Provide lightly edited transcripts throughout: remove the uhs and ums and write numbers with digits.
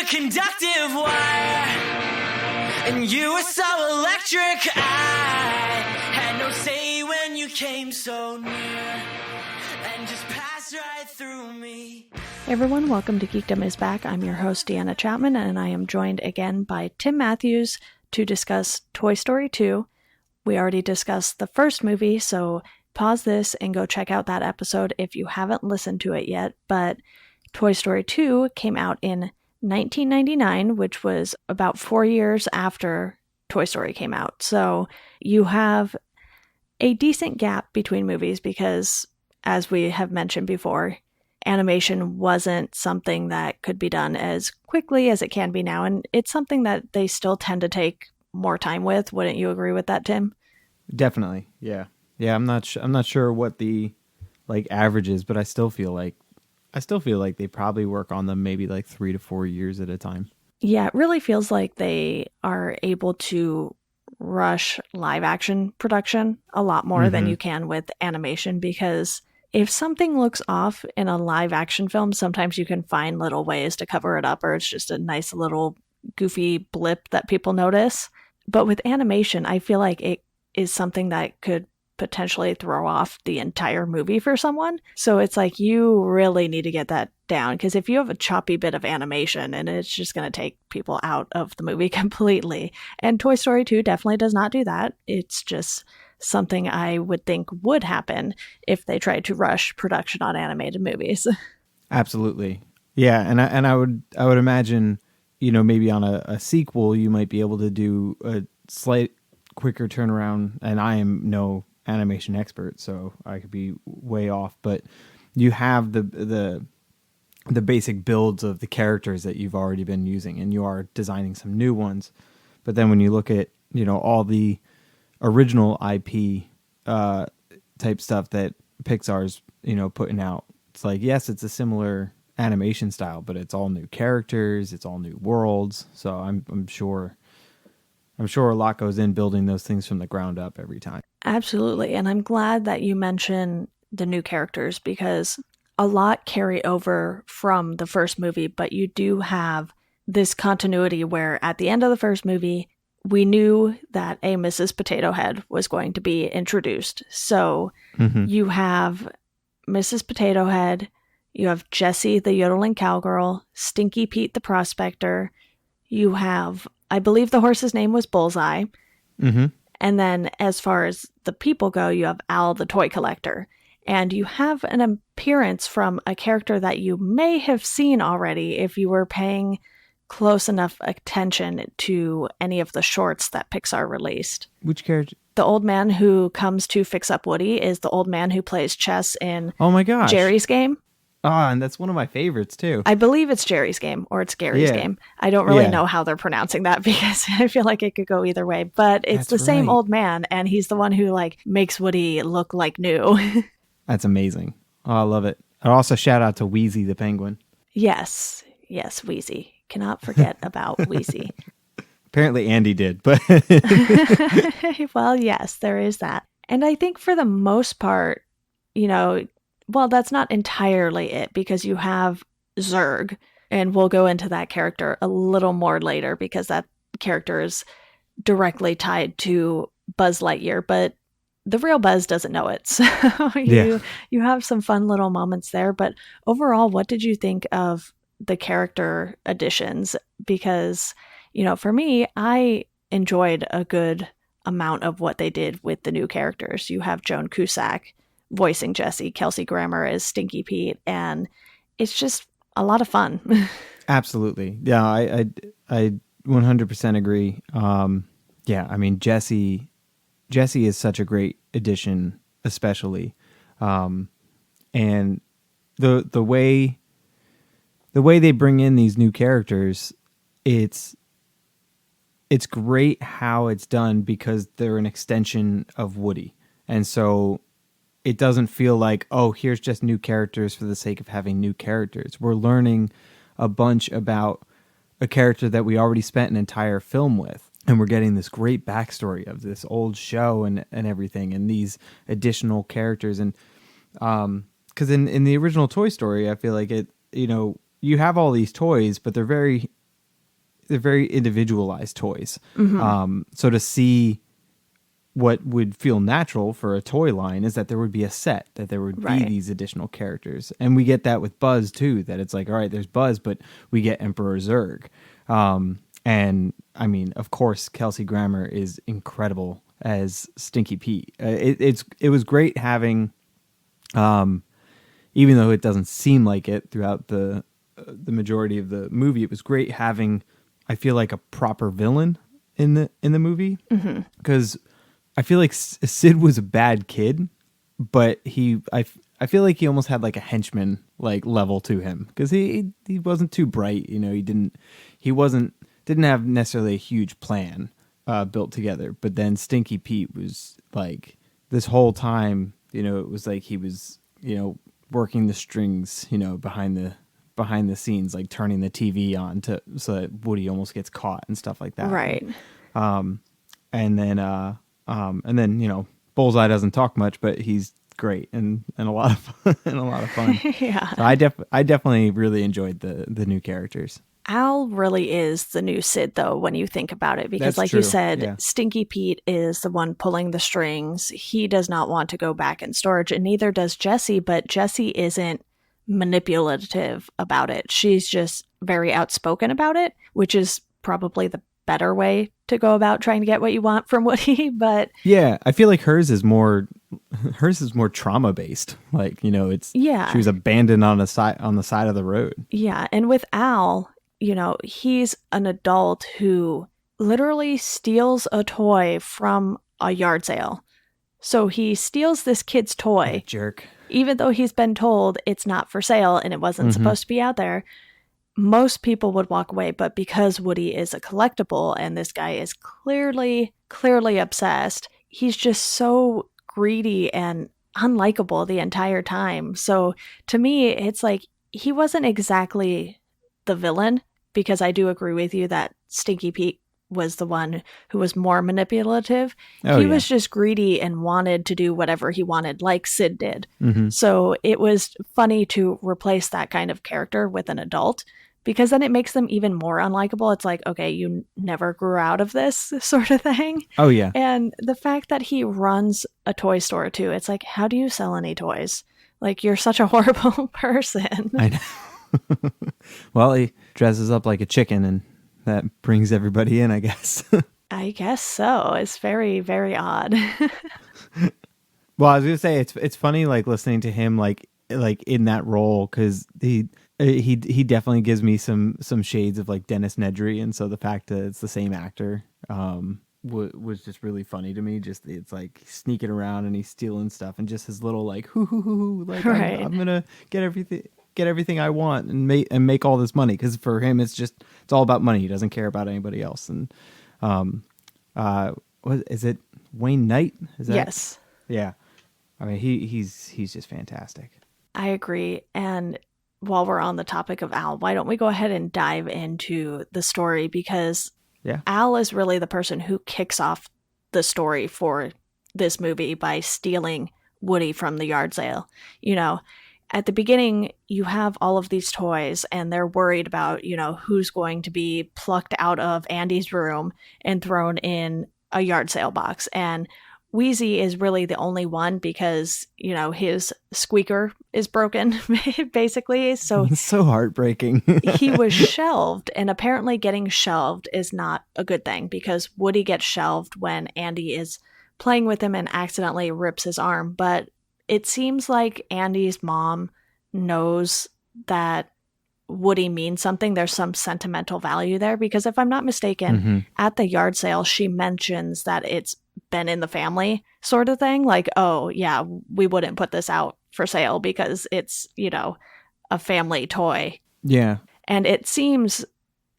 a conductive wire, and you were so electric. I had no say when you came so near and just passed right through me. Hey everyone, welcome to Geekdom is Back. I'm your host, Deanna Chapman, and I am joined again by Tim Matthews to discuss Toy Story 2. We already discussed the first movie, so pause this and go check out that episode if you haven't listened to it yet. But Toy Story 2 came out in 1999, which was about 4 years after Toy Story came out. So you have a decent gap between movies because, as we have mentioned before, animation wasn't something that could be done as quickly as it can be now. And it's something that they still tend to take more time with. Wouldn't you agree with that, Tim? Definitely. Yeah. I'm not sure what the average is, but I still feel like they probably work on them maybe 3 to 4 years at a time. Yeah, it really feels like they are able to rush live action production a lot more than you can with animation, because if something looks off in a live action film, sometimes you can find little ways to cover it up, or it's just a nice little goofy blip that people notice. But with animation, I feel like it is something that could potentially throw off the entire movie for someone. So it's like you really need to get that down, because if you have a choppy bit of animation, and it's just going to take people out of the movie completely. And Toy Story 2 definitely does not do that. It's just something I would think would happen if they tried to rush production on animated movies. Absolutely. Yeah, and I would imagine, maybe on a sequel you might be able to do a slight quicker turnaround, and I am no animation expert, so I could be way off, but you have the basic builds of the characters that you've already been using, and you are designing some new ones. But then when you look at all the original IP type stuff that Pixar's putting out, it's like, yes, it's a similar animation style, but it's all new characters, it's all new worlds. So I'm sure a lot goes in building those things from the ground up every time. Absolutely. And I'm glad that you mentioned the new characters, because a lot carry over from the first movie, but you do have this continuity where at the end of the first movie, we knew that a Mrs. Potato Head was going to be introduced. So you have Mrs. Potato Head, you have Jessie the yodeling cowgirl, Stinky Pete the prospector, you have, I believe the horse's name was Bullseye. And then as far as the people go, you have Al the toy collector. And you have an appearance from a character that you may have seen already if you were paying close enough attention to any of the shorts that Pixar released. Which character? The old man who comes to fix up Woody is the old man who plays chess in Jerry's Game. Ah, and that's one of my favorites too. I believe it's Jerry's Game, or it's Gary's Game. I don't really know how they're pronouncing that, because I feel like it could go either way. But it's the same old man, and he's the one who makes Woody look like new. That's amazing. Oh, I love it. And also shout out to Wheezy the penguin. Yes, Wheezy. Cannot forget about Wheezy. Apparently Andy did, but well, yes, there is that. And I think for the most part, well, that's not entirely it, because you have Zurg, and we'll go into that character a little more later, because that character is directly tied to Buzz Lightyear, but the real Buzz doesn't know it. So you have some fun little moments there. But overall, what did you think of the character additions? Because, for me, I enjoyed a good amount of what they did with the new characters. You have Joan Cusack voicing Jessie, Kelsey Grammer as Stinky Pete, and it's just a lot of fun. Absolutely. Yeah, I 100% agree. I mean, Jessie is such a great addition, especially. And the way they bring in these new characters, it's great how it's done, because they're an extension of Woody. And so it doesn't feel like, oh, here's just new characters for the sake of having new characters. We're learning a bunch about a character that we already spent an entire film with. And we're getting this great backstory of this old show and everything, and these additional characters. And because in the original Toy Story, I feel like it, you have all these toys, but they're very very individualized toys. So to see what would feel natural for a toy line is that there would be a set, that there would be these additional characters. And we get that with Buzz too, that it's like, all right, there's Buzz, but we get Emperor Zurg. And I mean, of course, Kelsey Grammer is incredible as Stinky Pete. It was great having, even though it doesn't seem like it throughout the majority of the movie, it was great having, I feel like, a proper villain in the movie, because I feel like Sid was a bad kid, but I feel like he almost had like a henchman like level to him, because he wasn't too bright, you know. He didn't have necessarily a huge plan built together. But then Stinky Pete was like, this whole time, you know, it was like he was, you know, working the strings, you know, behind the scenes, like turning the TV on so that Woody almost gets caught and stuff like that. Right. And then, you know, Bullseye doesn't talk much, but he's great and a lot of fun, Yeah. So I definitely really enjoyed the new characters. Al really is the new Sid, though, when you think about it, because That's like true. you said, Yeah. Stinky Pete is the one pulling the strings. He does not want to go back in storage, and neither does Jessie, but Jessie isn't manipulative about it. She's just very outspoken about it, which is probably the better way to go about trying to get what you want from Woody. But Yeah, I feel like hers is more trauma based. Like, you know, she was abandoned on the side of the road. Yeah, and with Al, you know, he's an adult who literally steals a toy from a yard sale. So he steals this kid's toy, Jerk. even though he's been told it's not for sale and it wasn't supposed to be out there. Most people would walk away, but because Woody is a collectible and this guy is clearly obsessed, he's just so greedy and unlikable the entire time. So to me, it's like he wasn't exactly the villain, because I do agree with you that Stinky Pete was the one who was more manipulative. He was just greedy and wanted to do whatever he wanted, like Sid did. So it was funny to replace that kind of character with an adult, because then it makes them even more unlikable. It's like, okay, you never grew out of this sort of thing. Oh, yeah. And the fact that he runs a toy store too, it's like, how do you sell any toys? Like, you're such a horrible person. I know. Well, he dresses up like a chicken, and that brings everybody in, I guess. I guess so. It's very, very odd. Well, I was gonna say it's funny, like listening to him like in that role, because he definitely gives me some shades of like Dennis Nedry, and so the fact that it's the same actor was just really funny to me. Just it's like he's sneaking around and he's stealing stuff, and just his little like hoo, like Right. I'm gonna get everything I want and make all this money, because for him it's all about money. He doesn't care about anybody else. And what is it? Wayne Knight? Is that? Yes. Yeah. I mean, he's just fantastic. I agree. And while we're on the topic of Al, why don't we go ahead and dive into the story? Because Yeah. Al is really the person who kicks off the story for this movie by stealing Woody from the yard sale. You know, at the beginning, you have all of these toys and they're worried about, you know, who's going to be plucked out of Andy's room and thrown in a yard sale box. And Wheezy is really the only one, because, you know, his squeaker is broken, basically. So It's so heartbreaking. he was shelved, and apparently getting shelved is not a good thing, because Woody gets shelved when Andy is playing with him and accidentally rips his arm. But it seems like Andy's mom knows that Woody means something. There's some sentimental value there, because if I'm not mistaken, at the yard sale, she mentions that it's been in the family sort of thing. Like, oh, yeah, we wouldn't put this out for sale because it's, you know, a family toy. Yeah. And it seems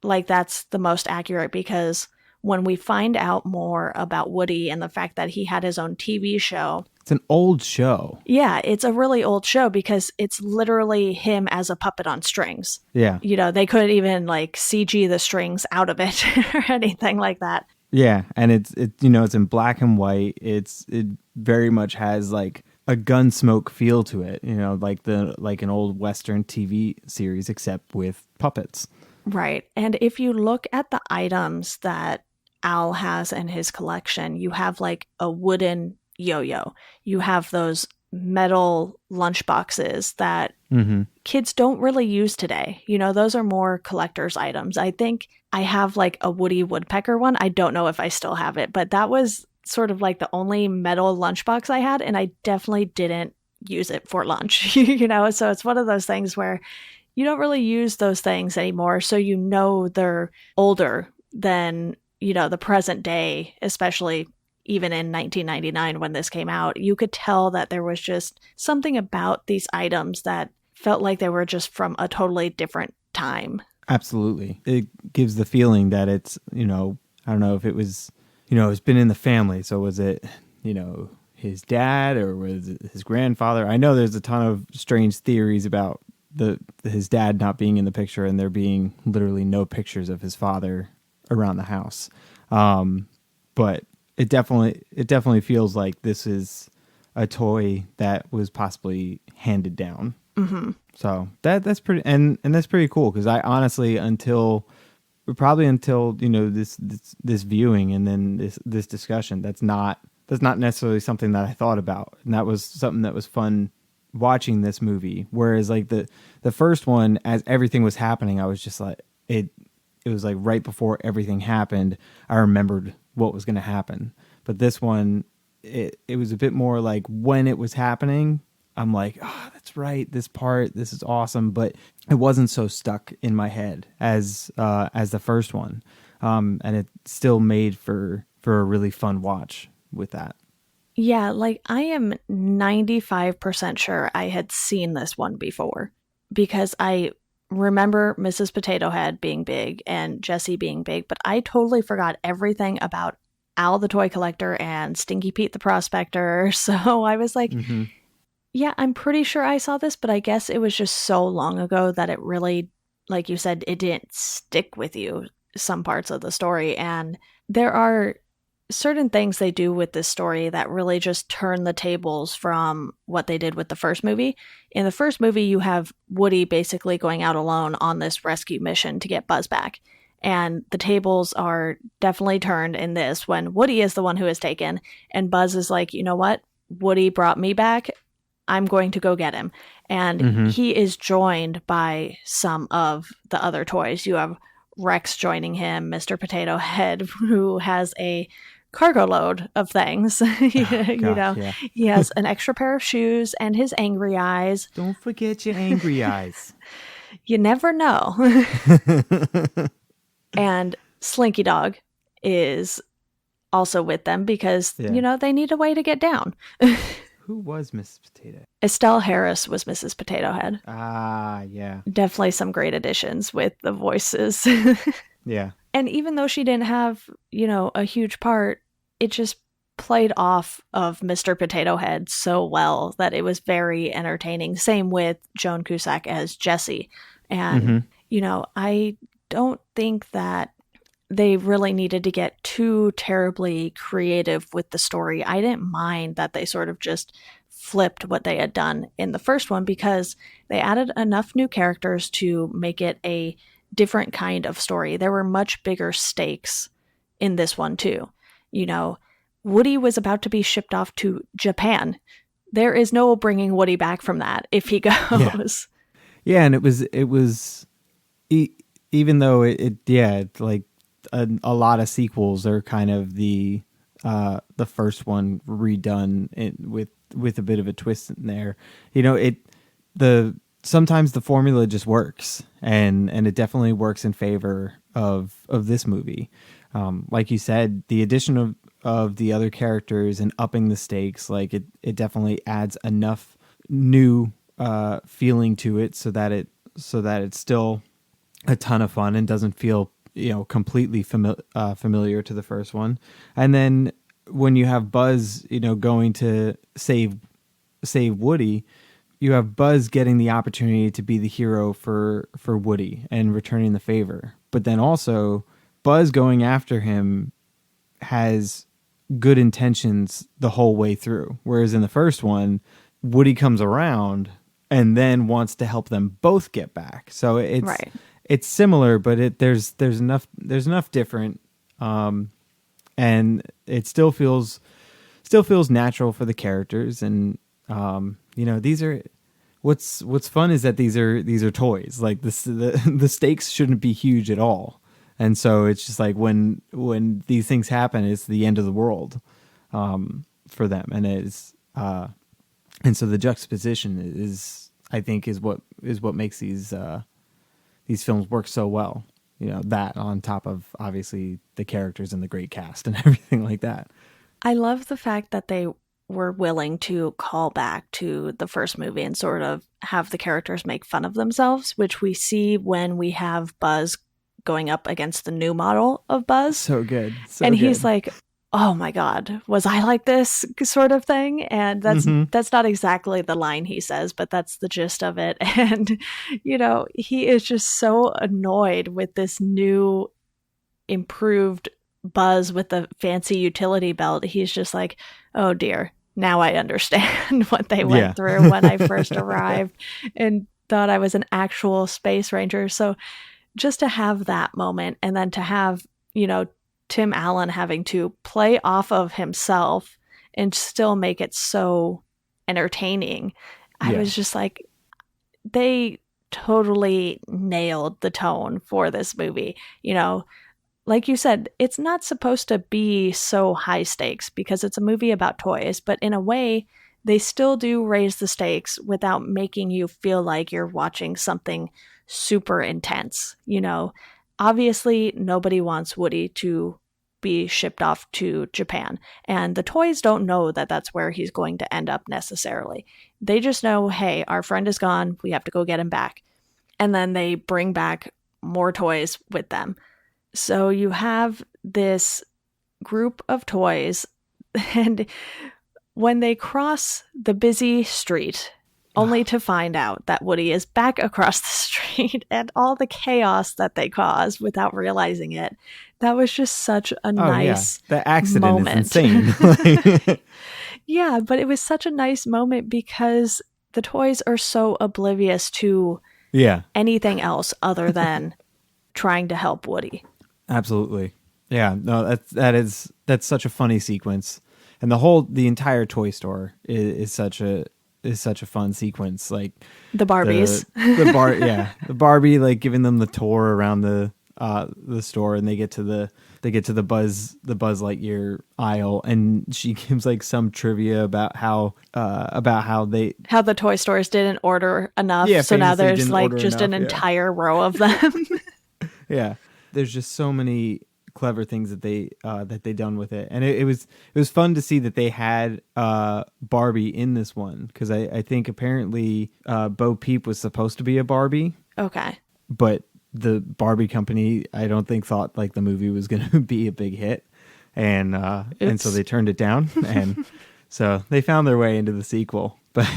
like that's the most accurate, because when we find out more about Woody and the fact that he had his own TV show. It's an old show. Yeah, it's a really old show, because it's literally him as a puppet on strings. Yeah. You know, they couldn't even like CG the strings out of it or anything like that. Yeah, and it's you know, it's in black and white. It very much has like a Gunsmoke feel to it, you know, like an old Western TV series, except with puppets. Right. And if you look at the items that Al has in his collection, you have like a wooden yo-yo. You have those metal lunchboxes that Mm-hmm. kids don't really use today. You know, those are more collector's items. I think I have like a Woody Woodpecker one. I don't know if I still have it, but that was sort of like the only metal lunchbox I had, and I definitely didn't use it for lunch. You know, so it's one of those things where you don't really use those things anymore, so you know they're older than, you know, the present day, especially even in 1999 when this came out. You could tell that there was just something about these items that felt like they were just from a totally different time. Absolutely. It gives the feeling that it's, you know, I don't know if it was, you know, it's been in the family. So was it, you know, his dad or was it his grandfather? I know there's a ton of strange theories about his dad not being in the picture and there being literally no pictures of his father around the house. But it definitely feels like this is a toy that was possibly handed down. Mm-hmm. So that's pretty, and that's pretty cool. Cause I honestly, until you know, this viewing and then this discussion, that's not necessarily something that I thought about. And that was something that was fun watching this movie. Whereas like the first one, as everything was happening, I was just like, it was like right before everything happened, I remembered what was going to happen. But this one, it was a bit more like when it was happening, I'm like, oh, that's right. This part, this is awesome. But it wasn't so stuck in my head as the first one. And it still made for a really fun watch with that. Yeah, like I am 95% sure I had seen this one before because I remember Mrs. Potato Head being big and Jessie being big, but I totally forgot everything about Al the Toy Collector and Stinky Pete the Prospector. So I was like, yeah, I'm pretty sure I saw this, but I guess it was just so long ago that it really, like you said, it didn't stick with you, some parts of the story. And there are certain things they do with this story that really just turn the tables from what they did with the first movie. In the first movie, you have Woody basically going out alone on this rescue mission to get Buzz back. And the tables are definitely turned in this when Woody is the one who is taken. And Buzz is like, you know what? Woody brought me back. I'm going to go get him. And he is joined by some of the other toys. You have Rex joining him, Mr. Potato Head, who has a cargo load of things. He has an extra pair of shoes and his angry eyes. Don't forget your angry eyes. You never know. And Slinky Dog is also with them because, you know, they need a way to get down. Who was Mrs. Potato? Estelle Harris was Mrs. Potato Head. Ah, yeah. Definitely some great additions with the voices. Yeah. And even though she didn't have, you know, a huge part, it just played off of Mr. Potato Head so well that it was very entertaining. Same with Joan Cusack as Jessie. And, you know, I don't think that they really needed to get too terribly creative with the story. I didn't mind that they sort of just flipped what they had done in the first one because they added enough new characters to make it a different kind of story. There were much bigger stakes in this one too. You know, Woody was about to be shipped off to Japan. There is no bringing Woody back from that if he goes. Yeah, and it was even though it's like a lot of sequels are kind of the first one redone with a bit of a twist in there. You know, sometimes the formula just works, and it definitely works in favor of this movie. Like you said, the addition of the other characters and upping the stakes, like it definitely adds enough new feeling to it so that it's still a ton of fun and doesn't feel, you know, completely familiar to the first one. And then when you have Buzz, you know, going to save Woody, you have Buzz getting the opportunity to be the hero for Woody and returning the favor. But then also Buzz going after him has good intentions the whole way through. Whereas in the first one, Woody comes around and then wants to help them both get back. So it's similar, but there's enough different, and it still feels natural for the characters. And these are what's fun is that these are toys. Like the stakes shouldn't be huge at all, and so it's just like when these things happen, it's the end of the world for them, and and so the juxtaposition is, I think, is what makes these films work so well. That on top of obviously the characters and the great cast and everything like that. I love the fact that they were willing to call back to the first movie and sort of have the characters make fun of themselves, which we see when we have Buzz going up against the new model of Buzz. So good. And he's like, oh my God, was I like this, sort of thing? And that's not exactly the line he says, but that's the gist of it. And, he is just so annoyed with this new improved Buzz with the fancy utility belt. He's just like, oh dear, now I understand what they went through when I first arrived and thought I was an actual space ranger. So just to have that moment, and then to have, Tim Allen having to play off of himself and still make it so entertaining. I was just like, they totally nailed the tone for this movie. Like you said, it's not supposed to be so high stakes because it's a movie about toys, but in a way, they still do raise the stakes without making you feel like you're watching something super intense. Obviously, nobody wants Woody to be shipped off to Japan, and the toys don't know that that's where he's going to end up necessarily. They just know, hey, our friend is gone, we have to go get him back. And then they bring back more toys with them. So you have this group of toys, and when they cross the busy street, only to find out that Woody is back across the street and all the chaos that they cause without realizing it. That was just such a nice The accident moment. is insane. Yeah, but it was such a nice moment because the toys are so oblivious to anything else other than trying to help Woody. Absolutely. Yeah, no, that's such a funny sequence. And the entire toy store is such a fun sequence. Like the Barbies, the Barbie, like giving them the tour around the store, and they get to the Buzz Lightyear aisle, and she gives like some trivia about how the toy stores didn't order enough, so now there's like just an entire row of them. Yeah, there's just so many clever things that they done with it, and it was fun to see that they had Barbie in this one, because I think apparently Bo Peep was supposed to be a Barbie. Okay, but the Barbie company, I don't think, thought like the movie was going to be a big hit, and so they turned it down, and so they found their way into the sequel. But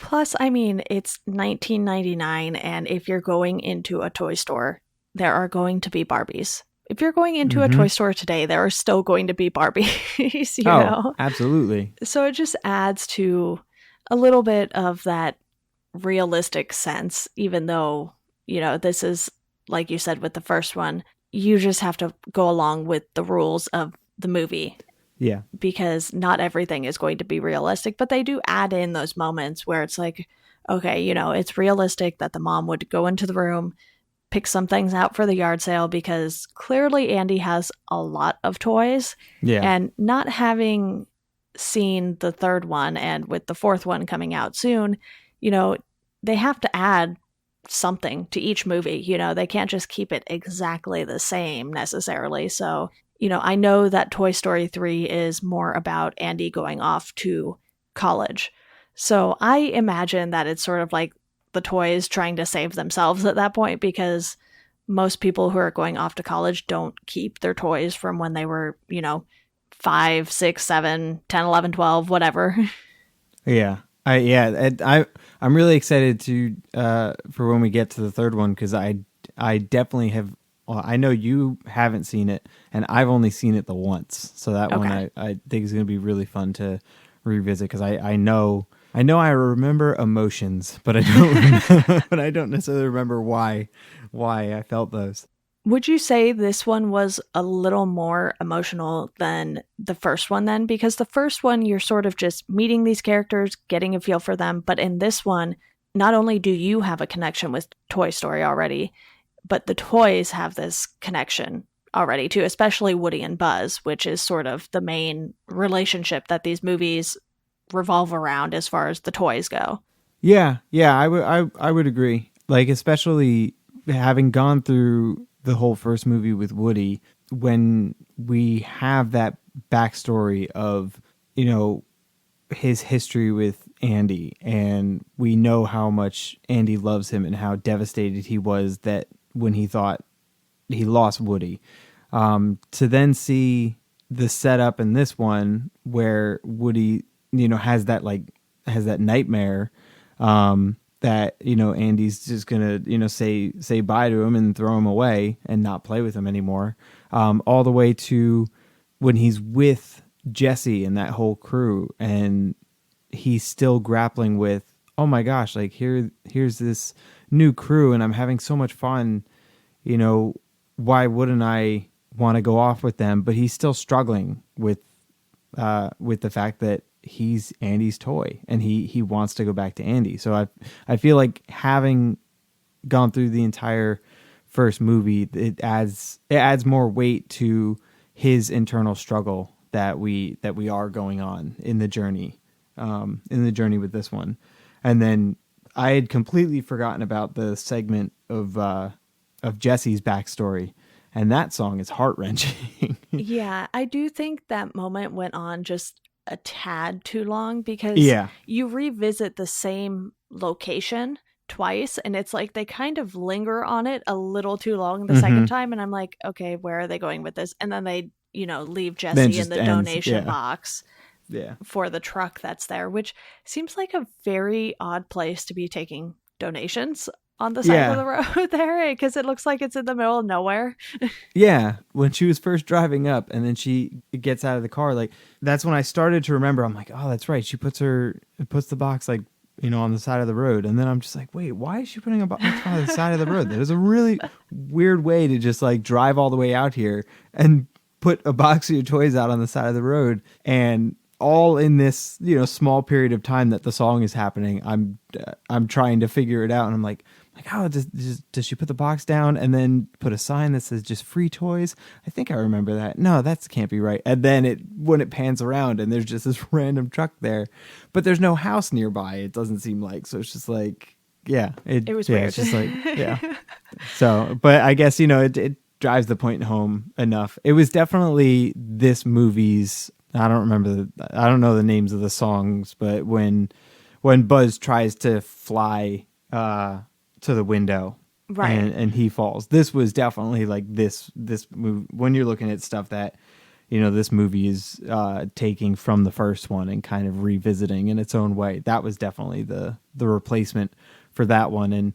plus, I mean, it's 1999, and if you're going into a toy store, there are going to be Barbies. If you're going into a toy store today, there are still going to be Barbies, you know? Absolutely. So it just adds to a little bit of that realistic sense, even though, this is, like you said with the first one, you just have to go along with the rules of the movie. Yeah. Because not everything is going to be realistic, but they do add in those moments where it's like, okay, it's realistic that the mom would go into the room, pick some things out for the yard sale, because clearly Andy has a lot of toys. Yeah. And not having seen the third one, and with the fourth one coming out soon, they have to add something to each movie. They can't just keep it exactly the same necessarily. So, I know that Toy Story 3 is more about Andy going off to college. So I imagine that it's sort of like the toys trying to save themselves at that point, because most people who are going off to college don't keep their toys from when they were, 5, 6, 7, 10, 11, 12, whatever. Yeah. I'm really excited for when we get to the third one, because I definitely have. Well, I know you haven't seen it, and I've only seen it the once. So that one I think is going to be really fun to revisit, because I know I know I remember emotions, but I don't remember, but I don't necessarily remember why I felt those. Would you say this one was a little more emotional than the first one then? Because the first one, you're sort of just meeting these characters, getting a feel for them. But in this one, not only do you have a connection with Toy Story already, but the toys have this connection already too, especially Woody and Buzz, which is sort of the main relationship that these movies revolve around as far as the toys go. Yeah, I would agree. Like, especially having gone through the whole first movie with Woody, when we have that backstory of, you know, his history with Andy, and we know how much Andy loves him and how devastated he was that when he thought he lost Woody. To then see the setup in this one where Woody, you know, has that nightmare, that, you know, Andy's just gonna, you know, say bye to him and throw him away and not play with him anymore. All the way to when he's with Jesse and that whole crew, and he's still grappling with, oh my gosh, like here's this new crew and I'm having so much fun, you know, why wouldn't I want to go off with them? But he's still struggling with the fact that he's Andy's toy and he wants to go back to Andy. So I feel like having gone through the entire first movie, it adds more weight to his internal struggle that we are going on in the journey with this one. And then I had completely forgotten about the segment of Jesse's backstory, and that song is heart-wrenching. Yeah, I do think that moment went on just a tad too long because Yeah. you revisit the same location twice and it's like they kind of linger on it a little too long the second time, and I'm like, okay, where are they going with this? And then they, you know, leave Jesse in the donation box for the truck that's there, which seems like a very odd place to be taking donations on the side of the road there, because it looks like it's in the middle of nowhere. Yeah, when she was first driving up and then she gets out of the car, like that's when I started to remember. I'm like, oh, that's right. She puts the box, like, you know, on the side of the road. And then I'm just like, wait, why is she putting a box on the side of the road? That is a really weird way to just like drive all the way out here and put a box of your toys out on the side of the road. And all in this, you know, small period of time that the song is happening, I'm trying to figure it out. And I'm like, oh, does she put the box down and then put a sign that says just free toys? I think I remember that. No, that can't be right. And then when it pans around and there's just this random truck there, but there's no house nearby, it doesn't seem like. So it's just like, yeah. It was weird. It's just like, yeah. So, but I guess, you know, it drives the point home enough. It was definitely this movie's, I don't know the names of the songs, but when Buzz tries to fly to the window, right, and he falls, this was definitely like this movie, when you're looking at stuff that, you know, this movie is taking from the first one and kind of revisiting in its own way. That was definitely the replacement for that one, and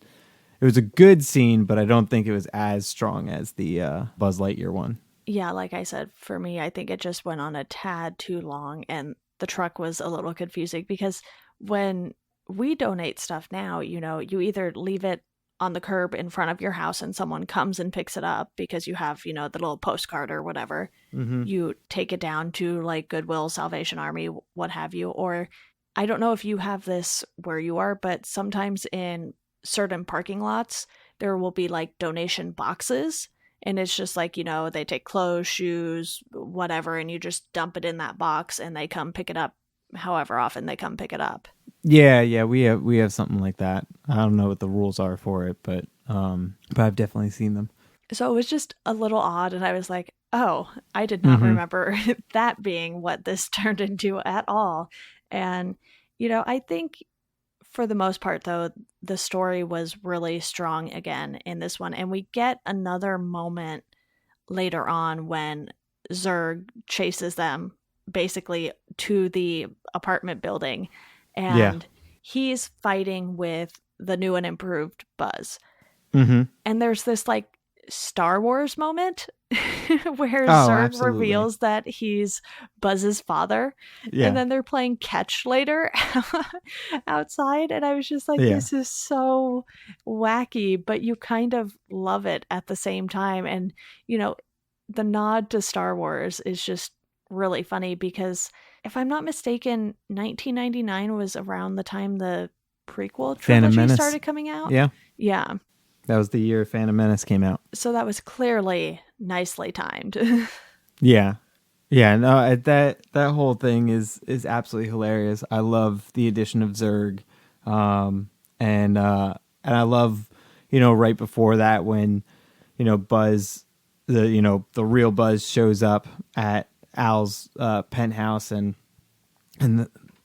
it was a good scene, but I don't think it was as strong as the Buzz Lightyear one. Yeah, like I said, for me, I think it just went on a tad too long, and the truck was a little confusing because when we donate stuff now, you know, you either leave it on the curb in front of your house and someone comes and picks it up because you have, you know, the little postcard or whatever. You take it down to like Goodwill, Salvation Army, what have you. Or I don't know if you have this where you are, but sometimes in certain parking lots, there will be like donation boxes. And it's just like, you know, they take clothes, shoes, whatever, and you just dump it in that box and they come pick it up however often they come pick it up. Yeah, we have something like that. I don't know what the rules are for it, but I've definitely seen them. So it was just a little odd, and I was like, oh, I did not remember that being what this turned into at all. And, you know, I think for the most part, though, the story was really strong again in this one. And we get another moment later on when Zurg chases them basically to the apartment building. And he's fighting with the new and improved Buzz. And there's this like Star Wars moment where Oh, Zurg absolutely. reveals that he's Buzz's father, and Yeah. then they're playing catch later outside, and I was just like, Yeah. this is so wacky, but you kind of love it at the same time. And you know, the nod to Star Wars is just really funny because if I'm not mistaken, 1999 was around the time the prequel Phantom trilogy Menace. started coming out. Yeah. Yeah. That was the year Phantom Menace came out. So that was clearly nicely timed. Yeah. Yeah, no, that whole thing is absolutely hilarious. I love the addition of Zurg. And I love, right before that when, Buzz, the real Buzz shows up at Al's penthouse, and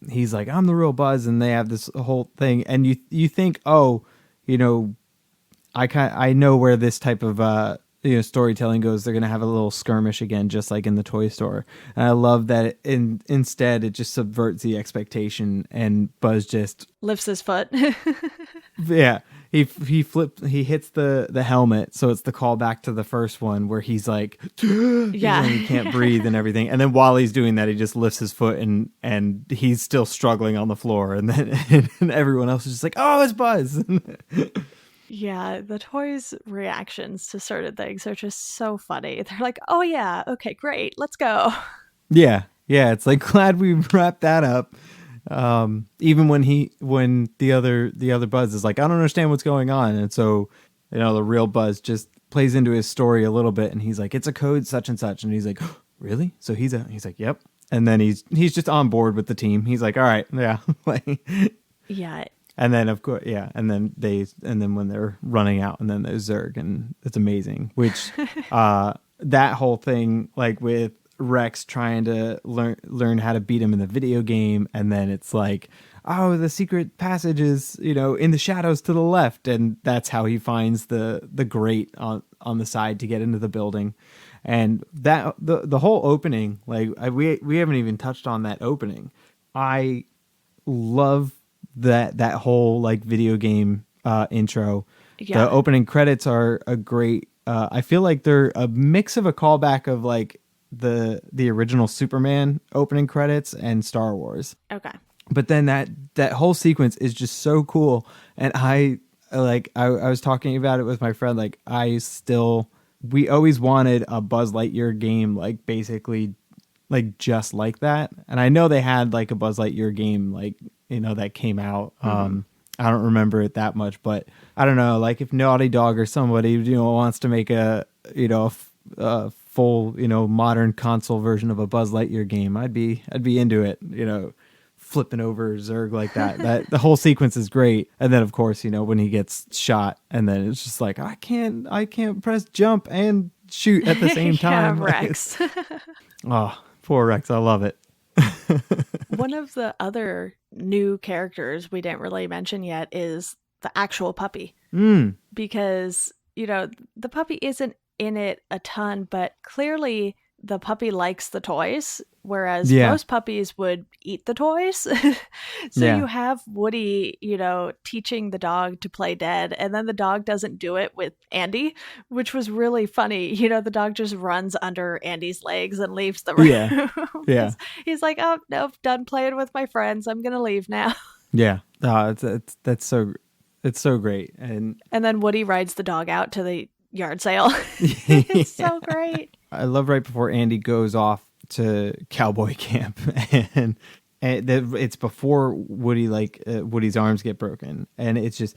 he's like, "I'm the real Buzz," and they have this whole thing, and you think, "Oh, you know, I know where this type of storytelling goes. They're gonna have a little skirmish again, just like in the toy store." And I love that instead it just subverts the expectation, and Buzz just Lifts his foot. yeah, he hits the helmet, so it's the callback to the first one where he's like, Yeah. he can't breathe and everything. And then while he's doing that, he just lifts his foot, and he's still struggling on the floor, and then and everyone else is just like, "Oh, it's Buzz." Yeah, the toys' reactions to certain things are just so funny. They're like, "Oh yeah, okay, great, let's go." Yeah, it's like, glad we wrapped that up. Even when the other Buzz is like, "I don't understand what's going on," and so the real Buzz just plays into his story a little bit, and he's like, "It's a code such and such," and he's like, "Oh, really?" So he's like, "Yep," and then he's just on board with the team. He's like, "All right, yeah," Yeah, and then of course, yeah, and then when they're running out, and then there's Zurg, and it's amazing. Which that whole thing, like with Rex trying to learn how to beat him in the video game, and then it's like, "Oh, the secret passage is in the shadows to the left," and that's how he finds the grate on the side to get into the building. And that the whole opening, like we haven't even touched on that opening. I love that whole like video game intro. Yeah. The opening credits are a great I feel like they're a mix of a callback of like the original Superman opening credits and Star Wars. Okay. But then that whole sequence is just so cool, and I was talking about it with my friend. Like, we always wanted a Buzz Lightyear game, like basically like just like that. And I know they had like a Buzz Lightyear game, like that came out. I don't remember it that much, but I don't know. Like if Naughty Dog or somebody wants to make a full modern console version of a Buzz Lightyear game, I'd be into it. Flipping over Zurg like that. That the whole sequence is great. And then of course when he gets shot, and then it's just like, I can't press jump and shoot at the same time. Yeah, Rex. Oh, poor Rex. I love it. One of the other new characters we didn't really mention yet is the actual puppy. Because, the puppy isn't in it a ton, but clearly the puppy likes the toys, whereas most puppies would eat the toys. So you have Woody, teaching the dog to play dead, and then the dog doesn't do it with Andy, which was really funny. The dog just runs under Andy's legs and leaves the room. Yeah. He's like, "Oh, no, done playing with my friends. I'm going to leave now." Yeah. It's so great. And then Woody rides the dog out to the yard sale. It's so great. I love right before Andy goes off to cowboy camp, and it's before Woody Woody's arms get broken, and it's just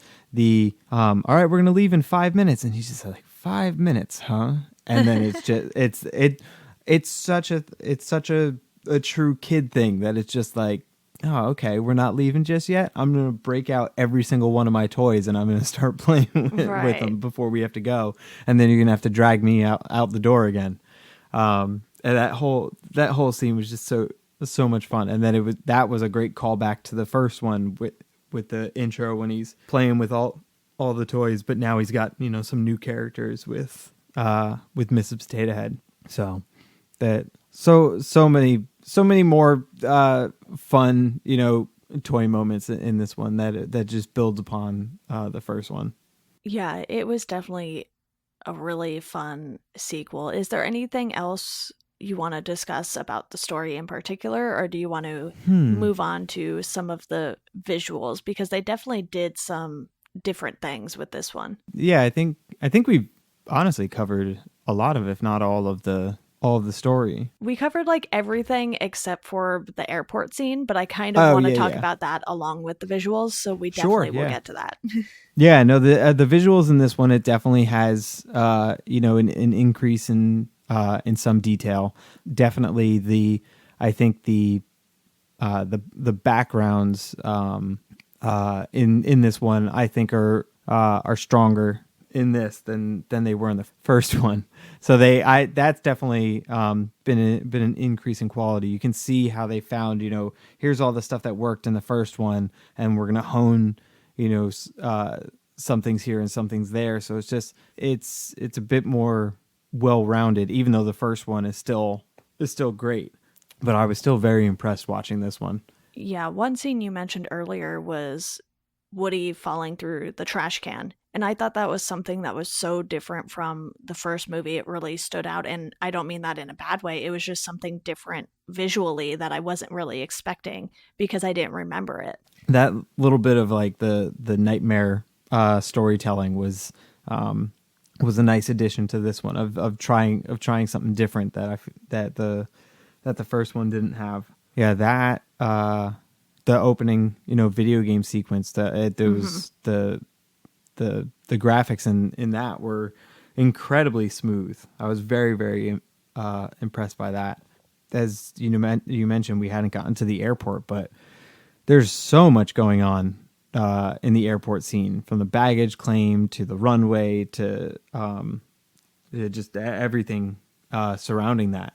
all right, we're gonna leave in 5 minutes, and he's just like, 5 minutes, huh? And then it's just it's such a true kid thing that it's just like, oh, okay, we're not leaving just yet. I'm going to break out every single one of my toys, and I'm going to start playing with them before we have to go. And then you're going to have to drag me out the door again. And that whole scene was just so much fun. And then that was a great callback to the first one with the intro when he's playing with all the toys, but now he's got, some new characters with Mrs. Potato Head. So that so many more fun, toy moments in this one that just builds upon the first one. Yeah, it was definitely a really fun sequel. Is there anything else you want to discuss about the story in particular, or do you want to move on to some of the visuals, because they definitely did some different things with this one? Yeah, I think we've honestly covered a lot of, if not all of the story. We covered like everything except for the airport scene, but I kind of want to talk about that along with the visuals, so we definitely will get to that. Yeah, no, the visuals in this one, it definitely has an increase in some detail. Definitely I think the backgrounds in this one, I think are stronger in this than they were in the first one. So that's definitely been an increase in quality. You can see how they found, here's all the stuff that worked in the first one, and we're gonna hone, some things here and some things there. So it's a bit more well-rounded, even though the first one is still great. But I was still very impressed watching this one. Yeah, one scene you mentioned earlier was Woody falling through the trash can. And I thought that was something that was so different from the first movie. It really stood out. And I don't mean that in a bad way. It was just something different visually that I wasn't really expecting because I didn't remember it. That little bit of like the nightmare storytelling was a nice addition to this one of trying something different that the first one didn't have. Yeah, that the opening video game sequence, the graphics in that were incredibly smooth. I was very, very impressed by that. As you mentioned, we hadn't gotten to the airport, but there's so much going on in the airport scene, from the baggage claim to the runway to just everything surrounding that.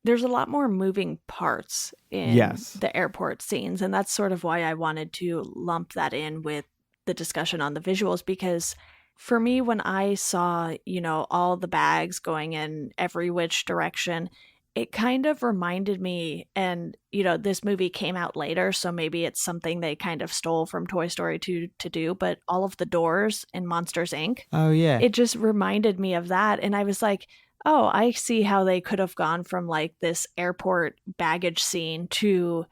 There's a lot more moving parts in the airport scenes, and that's sort of why I wanted to lump that in with the discussion on the visuals, because for me, when I saw, all the bags going in every which direction, it kind of reminded me, and, this movie came out later, so maybe it's something they kind of stole from Toy Story 2 to do, but all of the doors in Monsters, Inc. Oh, yeah. It just reminded me of that, and I was like, oh, I see how they could have gone from like this airport baggage scene to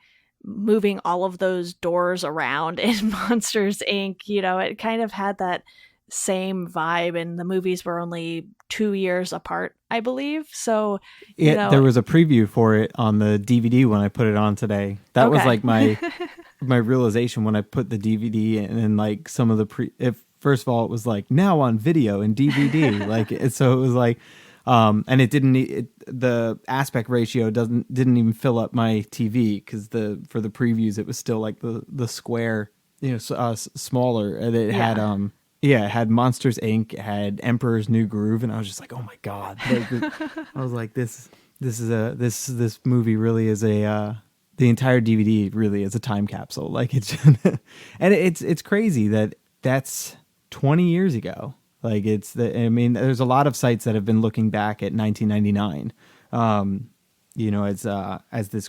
moving all of those doors around in Monsters, Inc. It kind of had that same vibe, and the movies were only 2 years apart, I believe. So, there was a preview for it on the DVD when I put it on today. That was like my realization when I put the DVD in, and like some of the first of all, it was like now on video and DVD, so it was like. And it didn't. The aspect ratio didn't even fill up my TV, because for the previews it was still like the square, smaller. And it had it had Monsters Inc. It had Emperor's New Groove, and I was just like, oh my god! I was like, this movie really is the entire DVD really is a time capsule. Like it's and it's crazy that that's 20 years ago. Like there's a lot of sites that have been looking back at 1999, as this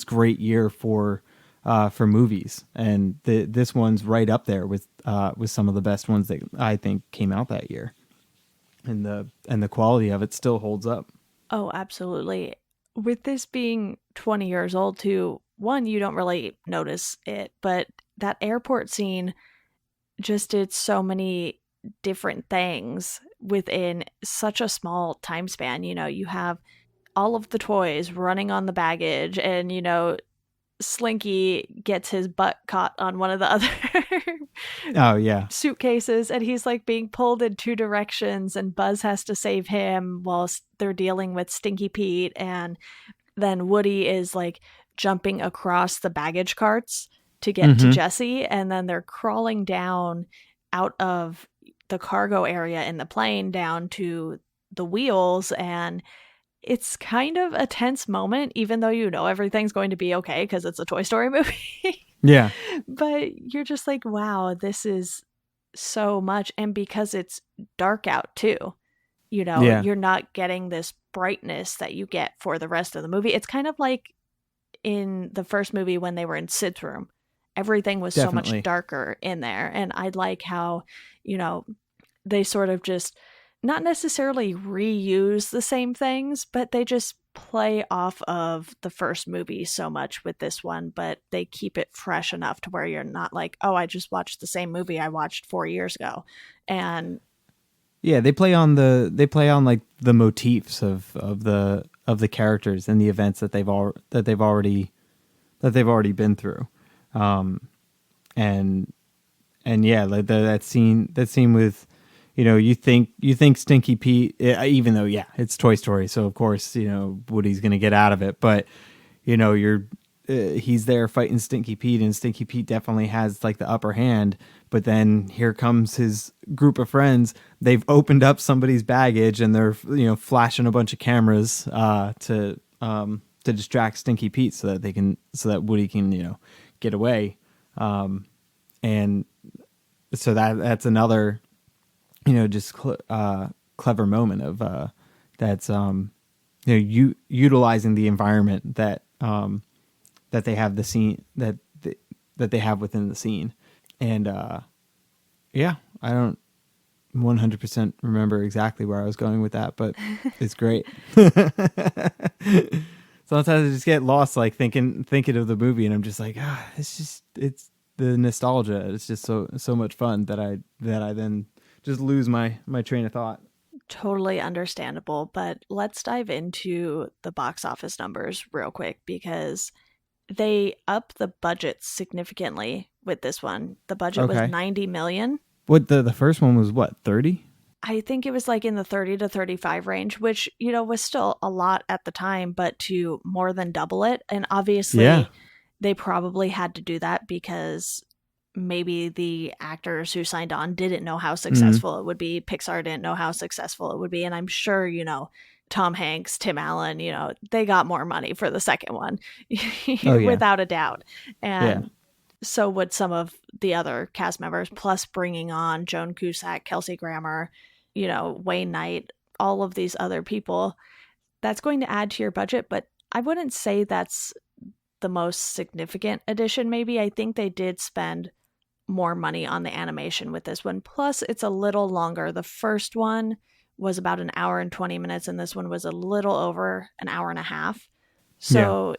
great year for movies, and this one's right up there with some of the best ones that I think came out that year, and the quality of it still holds up. Oh, absolutely. With this being 20 years old too, one, you don't really notice it, but that airport scene just did so many different things within such a small time span. You have all of the toys running on the baggage, and Slinky gets his butt caught on one of the other suitcases, and he's like being pulled in two directions, and Buzz has to save him while they're dealing with Stinky Pete, and then Woody is like jumping across the baggage carts to get to Jessie, and then they're crawling down out of the cargo area in the plane down to the wheels, and it's kind of a tense moment, even though everything's going to be okay because it's a Toy Story movie. Yeah. But you're just like, wow, this is so much, and because it's dark out too, you're not getting this brightness that you get for the rest of the movie. It's kind of like in the first movie when they were in Sid's room. Everything was so much darker in there. And I like how, they sort of just not necessarily reuse the same things, but they just play off of the first movie so much with this one, but they keep it fresh enough to where you're not like, oh, I just watched the same movie I watched 4 years ago. And yeah, they play on like the motifs of the characters and the events that they've already been through. And yeah, like that scene with, you think Stinky Pete, even though, yeah, it's Toy Story, so of course, Woody's going to get out of it. But, he's there fighting Stinky Pete, and Stinky Pete definitely has like the upper hand. But then here comes his group of friends. They've opened up somebody's baggage, and they're, flashing a bunch of cameras to distract Stinky Pete so that Woody can, get away. And so that's another, just clever moment of that's utilizing the environment that they have the scene that they have within the scene. And yeah, I don't 100% remember exactly where I was going with that, but it's great. Sometimes I just get lost, like thinking of the movie, and I'm just like, it's the nostalgia. It's just so much fun that I then just lose my train of thought. Totally understandable, but let's dive into the box office numbers real quick, because they up the budget significantly with this one. The budget was $90 million. What the first one was, what, 30? I think it was like in the 30 to 35 range, which, was still a lot at the time, but to more than double it. And obviously they probably had to do that because maybe the actors who signed on didn't know how successful it would be. Pixar didn't know how successful it would be. And I'm sure, Tom Hanks, Tim Allen, they got more money for the second one without a doubt. And so would some of the other cast members, plus bringing on Joan Cusack, Kelsey Grammer, Wayne Knight, all of these other people. That's going to add to your budget, but I wouldn't say that's the most significant addition. Maybe I think they did spend more money on the animation with this one. Plus, it's a little longer. The first one was about an hour and 20 minutes, and this one was a little over an hour and a half. So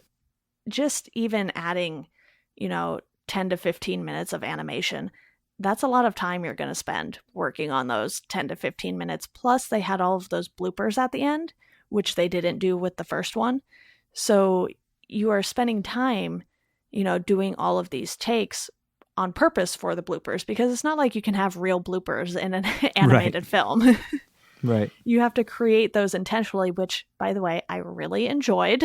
just even adding, 10 to 15 minutes of animation, that's a lot of time you're going to spend working on those 10 to 15 minutes. Plus, they had all of those bloopers at the end, which they didn't do with the first one. So you are spending time, doing all of these takes on purpose for the bloopers, because it's not like you can have real bloopers in an animated film. Right. You have to create those intentionally, which, by the way, I really enjoyed.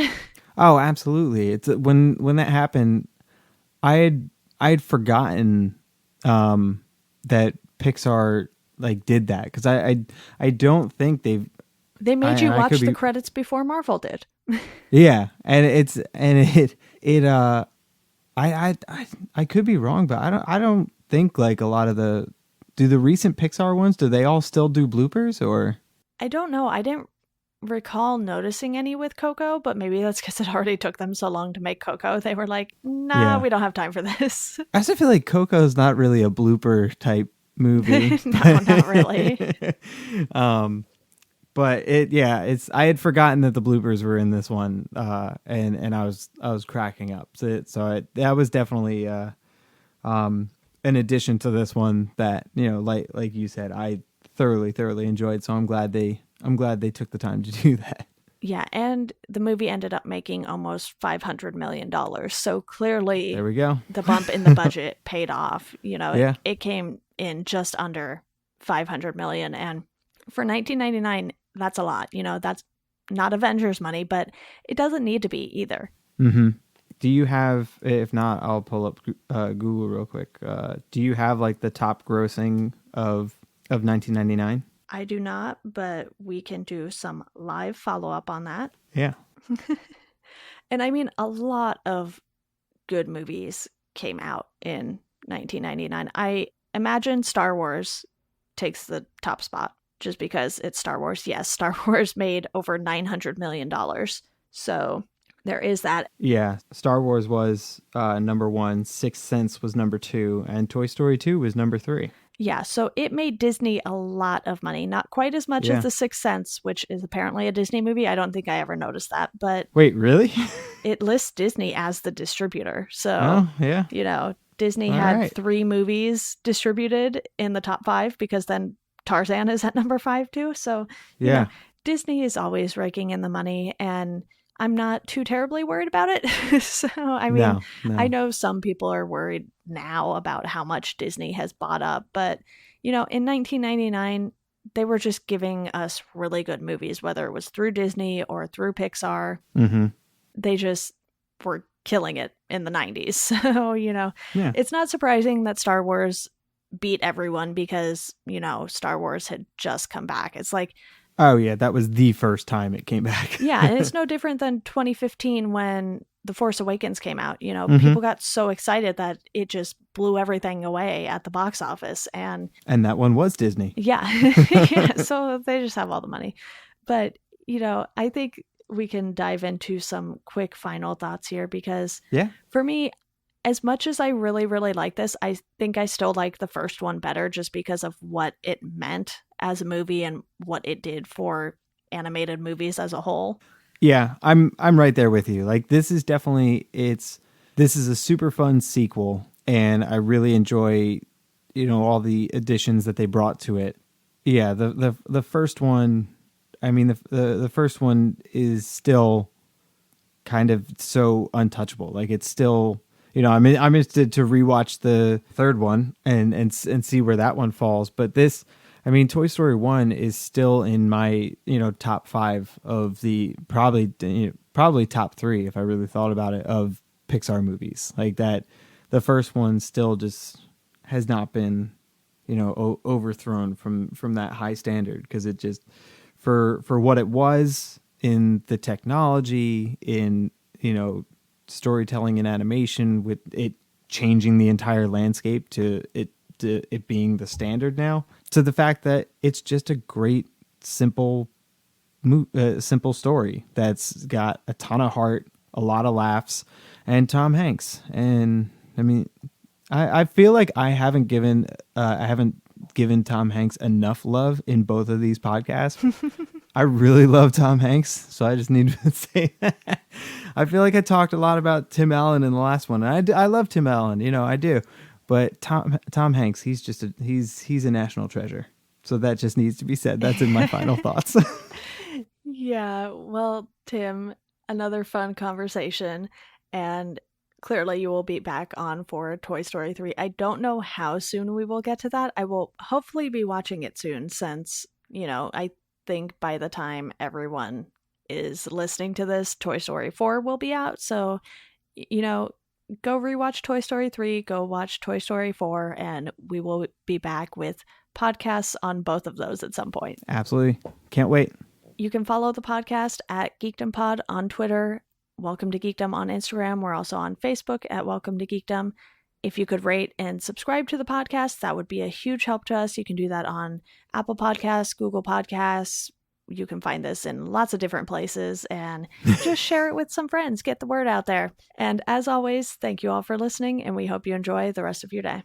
Oh, absolutely. It's when that happened, I had forgotten that Pixar did that, because I don't think they made you watch the credits before Marvel did. Yeah, and I could be wrong, but I don't think like a lot of the recent Pixar ones, do they all still do bloopers, or? I don't know. I didn't recall noticing any with Coco, but maybe that's because it already took them so long to make Coco. They were like, nah, we don't have time for this. I also feel like Coco's not really a blooper type movie. No, not really. But I had forgotten that the bloopers were in this one, and I was cracking up. So that was definitely an addition to this one that, like you said, I thoroughly enjoyed. So I'm glad they took the time to do that. Yeah, and the movie ended up making almost $500 million. So clearly, there we go. The bump in the budget paid off. It came in just under $500 million, and for 1999, that's a lot. That's not Avengers money, but it doesn't need to be either. Mm-hmm. Do you have? If not, I'll pull up Google real quick. Do you have like the top grossing of 1999? I do not, but we can do some live follow-up on that. Yeah. And I mean, a lot of good movies came out in 1999. I imagine Star Wars takes the top spot just because it's Star Wars. Yes, Star Wars made over $900 million. So there is that. Yeah, Star Wars was number one, Sixth Sense was number two, and Toy Story 2 was number 3. Yeah, so it made Disney a lot of money. Not quite as much Yeah. as The Sixth Sense, which is apparently a Disney movie. I don't think I ever noticed that, but Wait, really? it lists Disney as the distributor. So, Oh, yeah. Disney All had right. 3 movies distributed in the top 5 because then Tarzan is at number 5 too. So, Yeah. Disney is always raking in the money, and I'm not too terribly worried about it. So, I mean, No. I know some people are worried now about how much Disney has bought up, but, in 1999, they were just giving us really good movies, whether it was through Disney or through Pixar. Mm-hmm. They just were killing it in the 90s. So, Yeah. it's not surprising that Star Wars beat everyone because, Star Wars had just come back. It's like, Oh, yeah. That was the first time it came back. yeah, and it's no different than 2015 when The Force Awakens came out. Mhm. People got so excited that it just blew everything away at the box office. And And that one was Disney. yeah, yeah, so they just have all the money. But, I think we can dive into some quick final thoughts here because Yeah. for me, as much as I really, really like this, I think I still like the first one better just because of what it meant as a movie and what it did for animated movies as a whole. Yeah, I'm right there with you. Like this is definitely this is a super fun sequel and I really enjoy all the additions that they brought to it. Yeah, the first one, I mean the first one is still kind of so untouchable. Like it's still, I'm interested to rewatch the third one and see where that one falls, but this, I mean, Toy Story 1 is still in my, top 5 of the probably top 3 if I really thought about it of Pixar movies. Like that, the first one still just has not been, overthrown from that high standard because it just for what it was in the technology, in, storytelling and animation, with it changing the entire landscape to it being the standard now, to the fact that it's just a great simple story that's got a ton of heart, a lot of laughs, and Tom Hanks. And I mean, I feel like I haven't given Tom Hanks enough love in both of these podcasts. I really love Tom Hanks, so I just need to say that. I feel like I talked a lot about Tim Allen in the last one, and I love Tim Allen, I do. But Tom Hanks, he's a national treasure. So that just needs to be said. That's in my final thoughts. Yeah, well, Tim, another fun conversation, and clearly you will be back on for Toy Story 3. I don't know how soon we will get to that. I will hopefully be watching it soon since, I think by the time everyone is listening to this, Toy Story 4 will be out. So, go rewatch Toy Story 3, go watch Toy Story 4, and we will be back with podcasts on both of those at some point. Absolutely. Can't wait. You can follow the podcast at Geekdom Pod on Twitter, Welcome to Geekdom on Instagram. We're also on Facebook at Welcome to Geekdom. If you could rate and subscribe to the podcast, that would be a huge help to us. You can do that on Apple Podcasts, Google Podcasts. You can find this in lots of different places, and just share it with some friends. Get the word out there. And as always, thank you all for listening, and we hope you enjoy the rest of your day.